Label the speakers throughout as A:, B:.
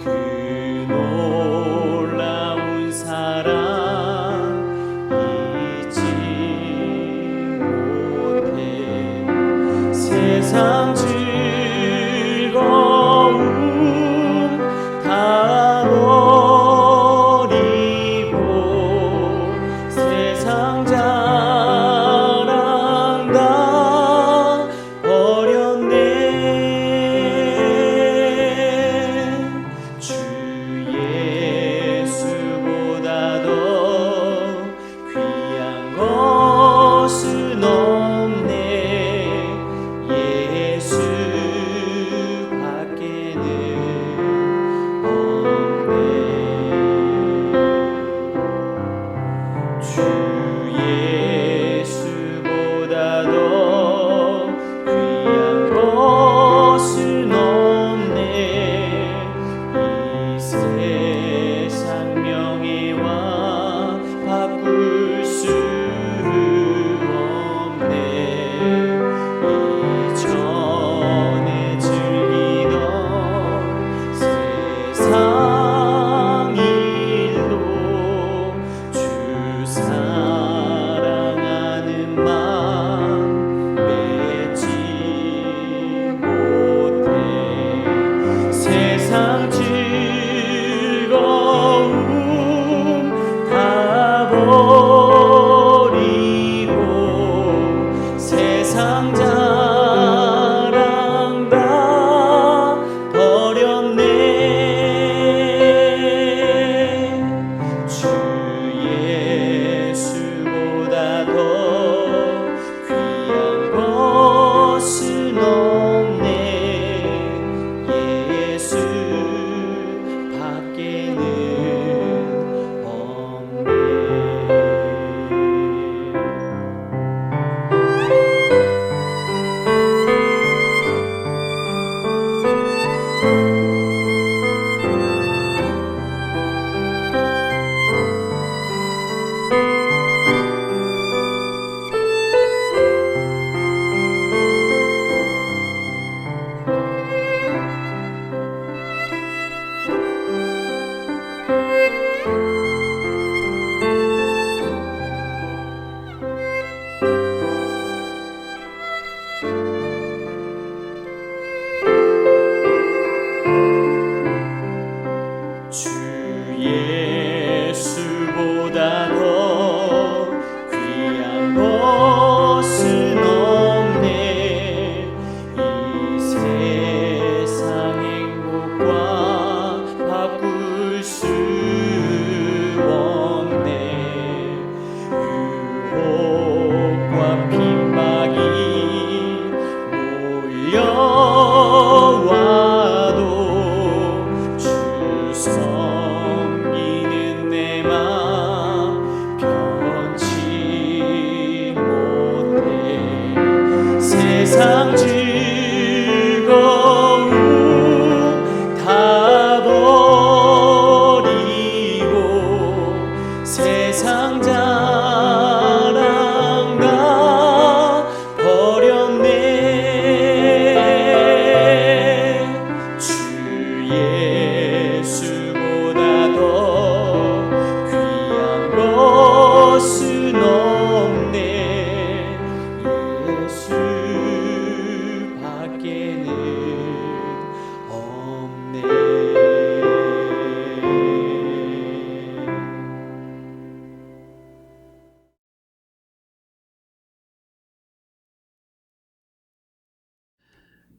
A: 그 놀라운 사랑 잊지 못해. 세상 즐거움 다 버리고 세상 자랑 다 버렸네. 주 예수보다 더 귀한 것은 없네. 예수 밖에는 없네. 주 예수보다 더 귀한 것은 없네. 이 세상 명예와 바꿀 수 없네. 이전에 즐기던 세상 일도 주 사랑하는 맘 맺지 못해. 세상 즐거움 다 버리고 세상 자랑 다 버렸네. 주 예수보다 더 귀한 것은 없네. 예수 밖에는 없네. 주 예수보다 더 귀한 것은 없네. 이 세상 행복과 바꿀 수 없네. 유혹과 핍박이 몰려와도 주 섬기는 내 맘 변치 못해. 세상 즐거움 다 버리고 세상 자랑 다 버렸네. 주 예수보다 더 귀한 것은 없네. 예수 밖에는 없네.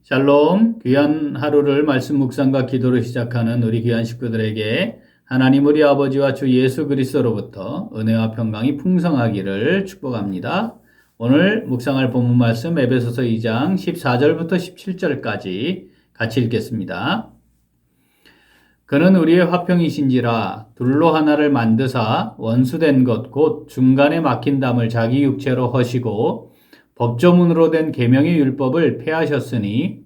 B: 샬롬, 귀한 하루를 말씀 묵상과 기도로 시작하는 우리 귀한 식구들에게 하나님 우리 아버지와 주 예수 그리스도로부터 은혜와 평강이 풍성하기를 축복합니다. 오늘 묵상할 본문 말씀 에베소서 2장 14절부터 17절까지 같이 읽겠습니다. 그는 우리의 화평이신지라 둘로 하나를 만드사 원수된 것 곧 중간에 막힌 담을 자기 육체로 허시고 법조문으로 된 계명의 율법을 폐하셨으니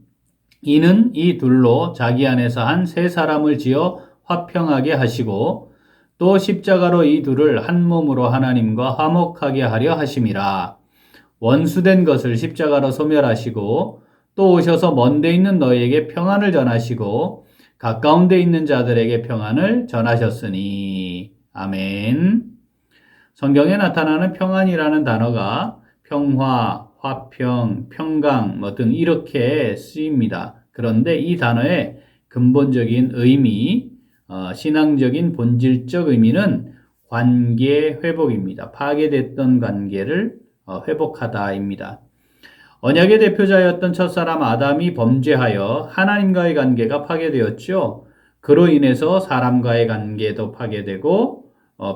B: 이는 이 둘로 자기 안에서 한 세 사람을 지어 화평하게 하시고 또 십자가로 이 둘을 한 몸으로 하나님과 화목하게 하려 하심이라. 원수된 것을 십자가로 소멸하시고 또 오셔서 먼데 있는 너희에게 평안을 전하시고 가까운 데 있는 자들에게 평안을 전하셨으니. 아멘. 성경에 나타나는 평안이라는 단어가 평화, 화평, 평강 등 이렇게 쓰입니다. 그런데 이 단어의 근본적인 의미, 신앙적인 본질적 의미는 관계 회복입니다. 파괴됐던 관계를 회복하다입니다. 언약의 대표자였던 첫사람 아담이 범죄하여 하나님과의 관계가 파괴되었죠. 그로 인해서 사람과의 관계도 파괴되고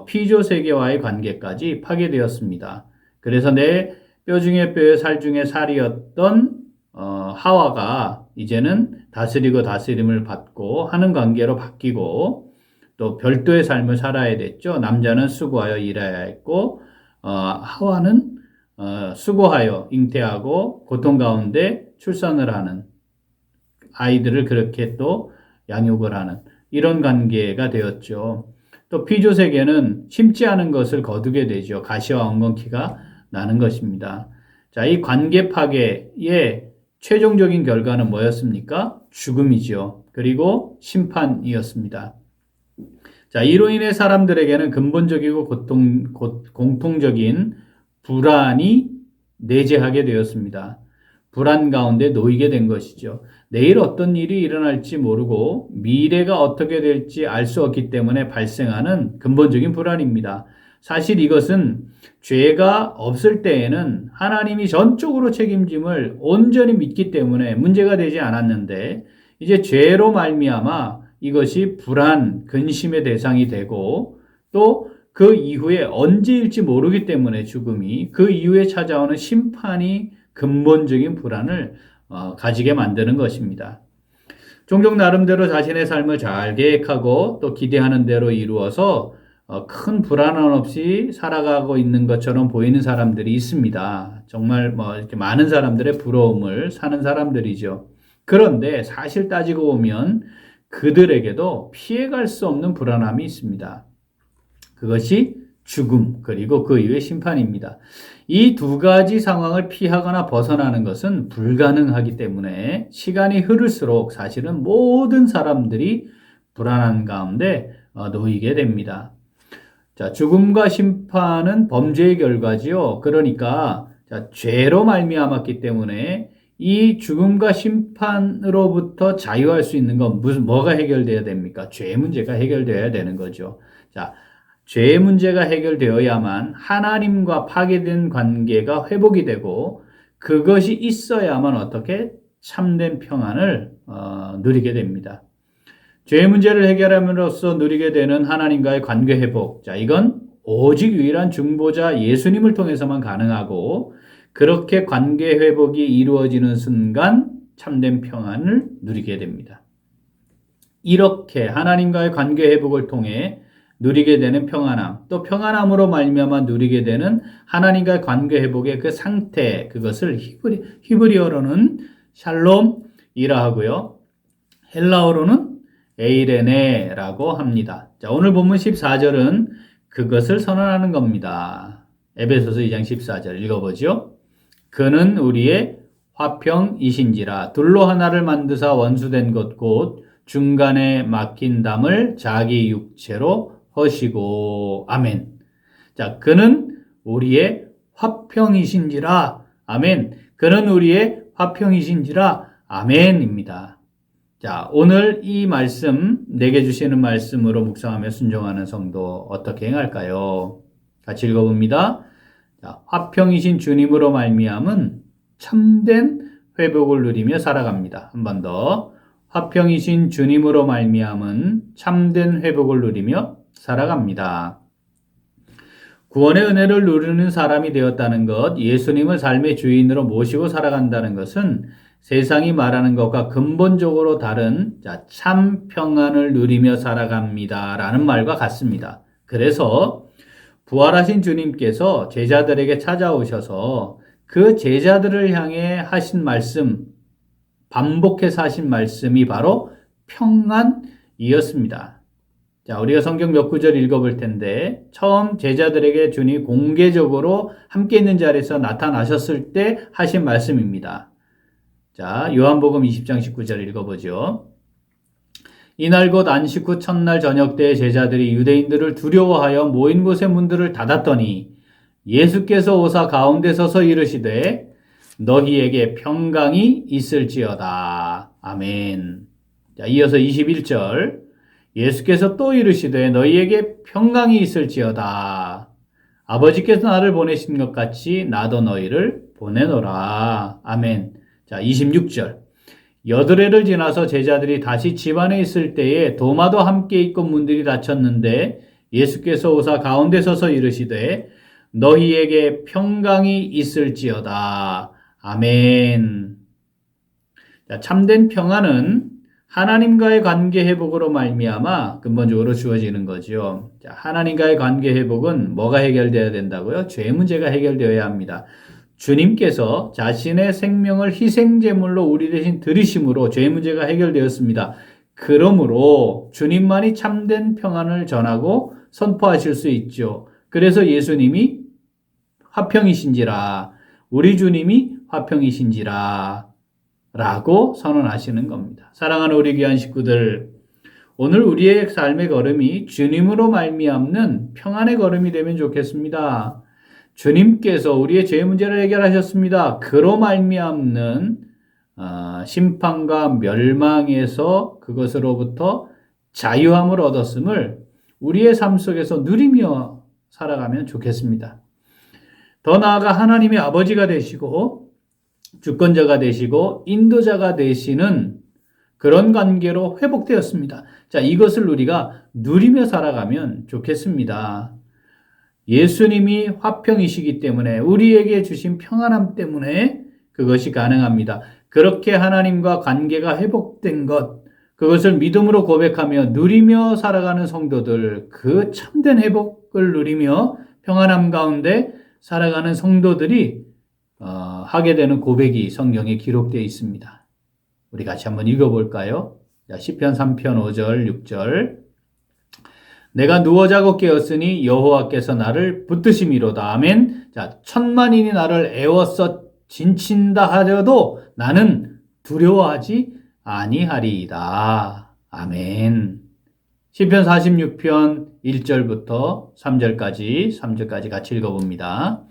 B: 피조 세계와의 관계까지 파괴되었습니다. 그래서 내 뼈 중에 뼈에 살 중에 살이었던 하와가 이제는 다스리고 다스림을 받고 하는 관계로 바뀌고 또 별도의 삶을 살아야 됐죠. 남자는 수고하여 일해야 했고 하와는 수고하여 잉태하고 고통 가운데 출산을 하는 아이들을 그렇게 또 양육을 하는 이런 관계가 되었죠. 또 피조 세계는 심지 않은 것을 거두게 되죠. 가시와 엉겅퀴가 나는 것입니다. 자, 이 관계 파괴의 최종적인 결과는 뭐였습니까? 죽음이죠. 그리고 심판이었습니다. 자, 이로 인해 사람들에게는 근본적이고 공통적인 불안이 내재하게 되었습니다. 불안 가운데 놓이게 된 것이죠. 내일 어떤 일이 일어날지 모르고 미래가 어떻게 될지 알 수 없기 때문에 발생하는 근본적인 불안입니다. 사실 이것은 죄가 없을 때에는 하나님이 전적으로 책임짐을 온전히 믿기 때문에 문제가 되지 않았는데 이제 죄로 말미암아 이것이 불안, 근심의 대상이 되고 또 그 이후에 언제일지 모르기 때문에 죽음이 그 이후에 찾아오는 심판이 근본적인 불안을 가지게 만드는 것입니다. 종종 나름대로 자신의 삶을 잘 계획하고 또 기대하는 대로 이루어서 큰 불안함 없이 살아가고 있는 것처럼 보이는 사람들이 있습니다. 정말 이렇게 많은 사람들의 부러움을 사는 사람들이죠. 그런데 사실 따지고 보면 그들에게도 피해갈 수 없는 불안함이 있습니다. 그것이 죽음 그리고 그 이후의 심판입니다. 이 두 가지 상황을 피하거나 벗어나는 것은 불가능하기 때문에 시간이 흐를수록 사실은 모든 사람들이 불안한 가운데 놓이게 됩니다. 자, 죽음과 심판은 범죄의 결과지요. 그러니까 죄로 말미암았기 때문에 이 죽음과 심판으로부터 자유할 수 있는 건 뭐가 해결돼야 됩니까? 죄의 문제가 해결돼야 되는 거죠. 자, 죄의 문제가 해결되어야만 하나님과 파괴된 관계가 회복이 되고 그것이 있어야만 어떻게 참된 평안을 누리게 됩니다. 죄의 문제를 해결함으로써 누리게 되는 하나님과의 관계 회복. 자, 이건 오직 유일한 중보자 예수님을 통해서만 가능하고 그렇게 관계 회복이 이루어지는 순간 참된 평안을 누리게 됩니다. 이렇게 하나님과의 관계 회복을 통해 누리게 되는 평안함, 또 평안함으로 말미암아 누리게 되는 하나님과의 관계 회복의 그 상태, 그것을 히브리어로는 샬롬이라 하고요. 헬라어로는 에이레네라고 합니다. 자, 오늘 본문 14절은 그것을 선언하는 겁니다. 에베소서 2장 14절 읽어보죠. 그는 우리의 화평이신지라 둘로 하나를 만드사 원수된 것 곧 중간에 막힌 담을 자기 육체로 허시고. 아멘. 자, 그는 우리의 화평이신지라. 아멘. 그는 우리의 화평이신지라. 아멘입니다. 자, 오늘 이 말씀, 내게 주시는 말씀으로 묵상하며 순종하는 성도 어떻게 행할까요? 같이 읽어봅니다. 자, 화평이신 주님으로 말미암은 참된 회복을 누리며 살아갑니다. 한 번 더. 화평이신 주님으로 말미암은 참된 회복을 누리며 살아갑니다. 구원의 은혜를 누리는 사람이 되었다는 것, 예수님을 삶의 주인으로 모시고 살아간다는 것은 세상이 말하는 것과 근본적으로 다른 참 평안을 누리며 살아갑니다 라는 말과 같습니다. 그래서 부활하신 주님께서 제자들에게 찾아오셔서 그 제자들을 향해 하신 말씀, 반복해서 하신 말씀이 바로 평안이었습니다. 자, 우리가 성경 몇 구절 읽어볼 텐데 처음 제자들에게 주님 공개적으로 함께 있는 자리에서 나타나셨을 때 하신 말씀입니다. 자, 요한복음 20장 19절 읽어보죠. 이날 곧 안식 후 첫날 저녁 때에 제자들이 유대인들을 두려워하여 모인 곳의 문들을 닫았더니 예수께서 오사 가운데 서서 이르시되 너희에게 평강이 있을지어다. 아멘. 자, 이어서 21절. 예수께서 또 이르시되 너희에게 평강이 있을지어다. 아버지께서 나를 보내신 것 같이 나도 너희를 보내노라. 아멘. 자, 26절. 여드레를 지나서 제자들이 다시 집안에 있을 때에 도마도 함께 있고 문들이 닫혔는데 예수께서 오사 가운데 서서 이르시되 너희에게 평강이 있을지어다. 아멘. 자, 참된 평안은 하나님과의 관계 회복으로 말미암아 근본적으로 주어지는 거죠. 자, 하나님과의 관계 회복은 뭐가 해결되어야 된다고요? 죄 문제가 해결되어야 합니다. 주님께서 자신의 생명을 희생제물로 우리 대신 들이심으로 죄 문제가 해결되었습니다. 그러므로 주님만이 참된 평안을 전하고 선포하실 수 있죠. 그래서 예수님이 화평이신지라, 우리 주님이 화평이신지라 라고 선언하시는 겁니다. 사랑하는 우리 귀한 식구들, 오늘 우리의 삶의 걸음이 주님으로 말미암는 평안의 걸음이 되면 좋겠습니다. 주님께서 우리의 죄 문제를 해결하셨습니다. 그로 말미암는 심판과 멸망에서 그것으로부터 자유함을 얻었음을 우리의 삶 속에서 누리며 살아가면 좋겠습니다. 더 나아가 하나님의 아버지가 되시고 주권자가 되시고 인도자가 되시는 그런 관계로 회복되었습니다. 자, 이것을 우리가 누리며 살아가면 좋겠습니다. 예수님이 화평이시기 때문에 우리에게 주신 평안함 때문에 그것이 가능합니다. 그렇게 하나님과 관계가 회복된 것, 그것을 믿음으로 고백하며 누리며 살아가는 성도들, 그 참된 회복을 누리며 평안함 가운데 살아가는 성도들이 하게 되는 고백이 성경에 기록되어 있습니다. 우리 같이 한번 읽어볼까요? 자, 시편 3편 5절 6절. 내가 누워 자고 깨었으니 여호와께서 나를 붙드심이로다. 아멘. 자, 천만인이 나를 애워서 진친다 하려도 나는 두려워하지 아니하리이다. 아멘. 시편 46편 1절부터 3절까지 같이 읽어봅니다.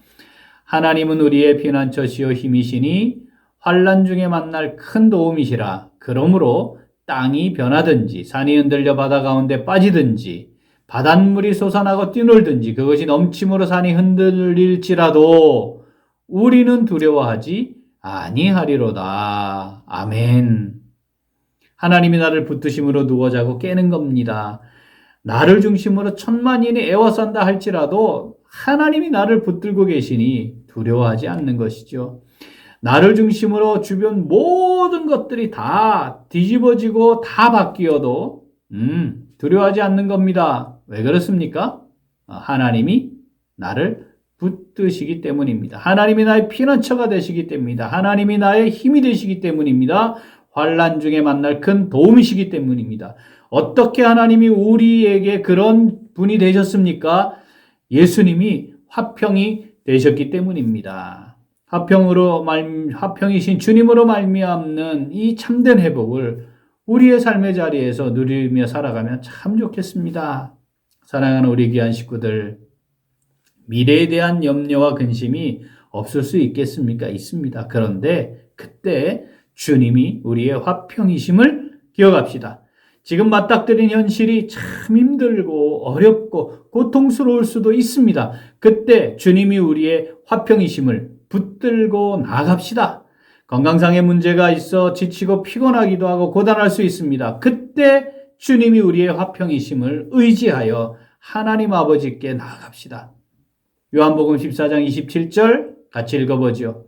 B: 하나님은 우리의 피난처시요 힘이시니 환난 중에 만날 큰 도움이시라. 그러므로 땅이 변하든지 산이 흔들려 바다 가운데 빠지든지 바닷물이 솟아나고 뛰놀든지 그것이 넘침으로 산이 흔들릴지라도 우리는 두려워하지 아니하리로다. 아멘. 하나님이 나를 붙드심으로 누워 자고 깨는 겁니다. 나를 중심으로 천만인이 애워싼다 할지라도 하나님이 나를 붙들고 계시니 두려워하지 않는 것이죠. 나를 중심으로 주변 모든 것들이 다 뒤집어지고 다 바뀌어도 두려워하지 않는 겁니다. 왜 그렇습니까? 하나님이 나를 붙드시기 때문입니다. 하나님이 나의 피난처가 되시기 때문입니다. 하나님이 나의 힘이 되시기 때문입니다. 환난 중에 만날 큰 도움이시기 때문입니다. 어떻게 하나님이 우리에게 그런 분이 되셨습니까? 예수님이 화평이 되셨기 때문입니다. 화평이신 주님으로 말미암는 이 참된 회복을 우리의 삶의 자리에서 누리며 살아가면 참 좋겠습니다. 사랑하는 우리 귀한 식구들, 미래에 대한 염려와 근심이 없을 수 있겠습니까? 있습니다. 그런데 그때 주님이 우리의 화평이심을 기억합시다. 지금 맞닥뜨린 현실이 참 힘들고 어렵고 고통스러울 수도 있습니다. 그때 주님이 우리의 화평이심을 붙들고 나갑시다. 건강상의 문제가 있어 지치고 피곤하기도 하고 고단할 수 있습니다. 그때 주님이 우리의 화평이심을 의지하여 하나님 아버지께 나아갑시다. 요한복음 14장 27절 같이 읽어보죠.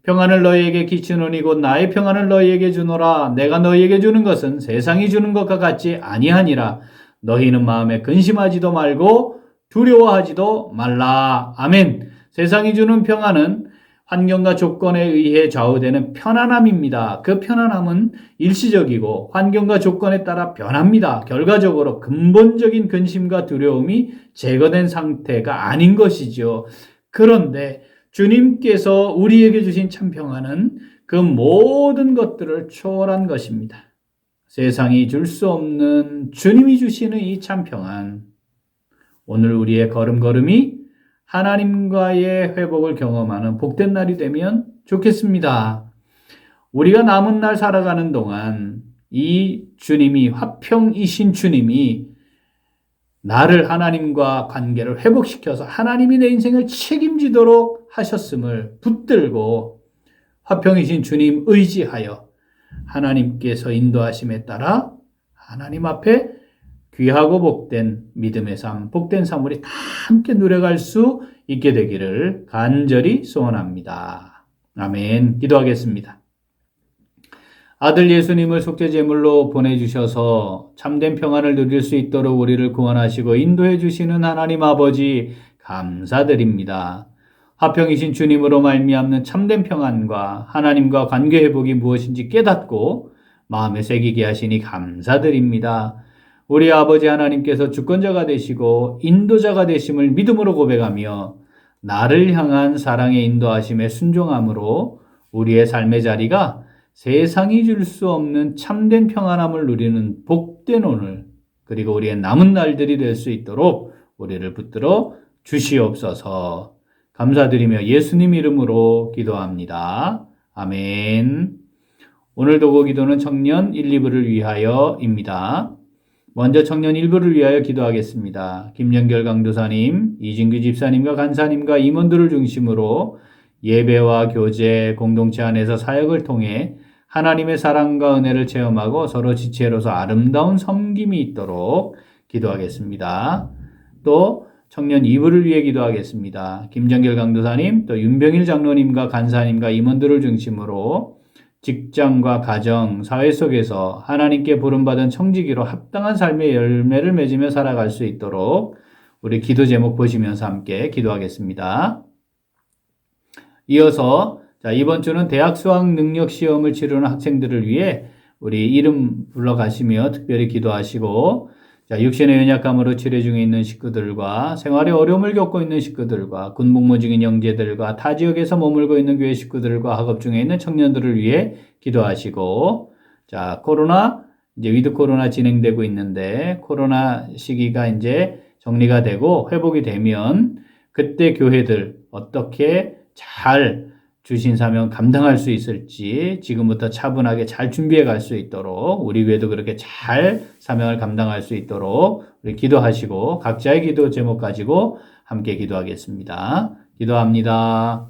B: 평안을 너희에게 끼치노니 곧 나의 평안을 너희에게 주노라. 내가 너희에게 주는 것은 세상이 주는 것과 같지 아니하니라. 너희는 마음에 근심하지도 말고 두려워하지도 말라. 아멘. 세상이 주는 평안은 환경과 조건에 의해 좌우되는 편안함입니다. 그 편안함은 일시적이고 환경과 조건에 따라 변합니다. 결과적으로 근본적인 근심과 두려움이 제거된 상태가 아닌 것이죠. 그런데 주님께서 우리에게 주신 참 평안은 그 모든 것들을 초월한 것입니다. 세상이 줄 수 없는 주님이 주시는 이 참 평안, 오늘 우리의 걸음걸음이 하나님과의 회복을 경험하는 복된 날이 되면 좋겠습니다. 우리가 남은 날 살아가는 동안 이 주님이, 화평이신 주님이 나를 하나님과 관계를 회복시켜서 하나님이 내 인생을 책임지도록 하셨음을 붙들고 화평이신 주님 의지하여 하나님께서 인도하심에 따라 하나님 앞에 귀하고 복된 믿음의 삶, 복된 삶 우리 다 함께 누려갈 수 있게 되기를 간절히 소원합니다. 아멘. 기도하겠습니다. 아들 예수님을 속죄제물로 보내주셔서 참된 평안을 누릴 수 있도록 우리를 구원하시고 인도해 주시는 하나님 아버지 감사드립니다. 화평이신 주님으로 말미암는 참된 평안과 하나님과 관계 회복이 무엇인지 깨닫고 마음에 새기게 하시니 감사드립니다. 우리 아버지 하나님께서 주권자가 되시고 인도자가 되심을 믿음으로 고백하며 나를 향한 사랑의 인도하심에 순종함으로 우리의 삶의 자리가 세상이 줄 수 없는 참된 평안함을 누리는 복된 오늘, 그리고 우리의 남은 날들이 될 수 있도록 우리를 붙들어 주시옵소서. 감사드리며 예수님 이름으로 기도합니다. 아멘. 오늘 도고 기도는 청년 1, 2부를 위하여입니다. 먼저 청년 1부를 위하여 기도하겠습니다. 김연결 강도사님, 이진규 집사님과 간사님과 임원들을 중심으로 예배와 교제, 공동체 안에서 사역을 통해 하나님의 사랑과 은혜를 체험하고 서로 지체로서 아름다운 섬김이 있도록 기도하겠습니다. 또 청년 2부를 위해 기도하겠습니다. 김정결 강도사님, 또 윤병일 장로님과 간사님과 임원들을 중심으로 직장과 가정, 사회 속에서 하나님께 부름받은 청지기로 합당한 삶의 열매를 맺으며 살아갈 수 있도록 우리 기도 제목 보시면서 함께 기도하겠습니다. 이어서 이번 주는 대학 수학 능력 시험을 치르는 학생들을 위해 우리 이름 불러가시며 특별히 기도하시고, 육신의 연약감으로 치료 중에 있는 식구들과 생활에 어려움을 겪고 있는 식구들과 군복무 중인 형제들과 타 지역에서 머물고 있는 교회 식구들과 학업 중에 있는 청년들을 위해 기도하시고, 코로나, 위드 코로나 진행되고 있는데 코로나 시기가 이제 정리가 되고 회복이 되면 그때 교회들 어떻게 잘 주신 사명 감당할 수 있을지 지금부터 차분하게 잘 준비해 갈 수 있도록, 우리 교회도 그렇게 잘 사명을 감당할 수 있도록 우리 기도하시고 각자의 기도 제목 가지고 함께 기도하겠습니다. 기도합니다.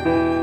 A: 주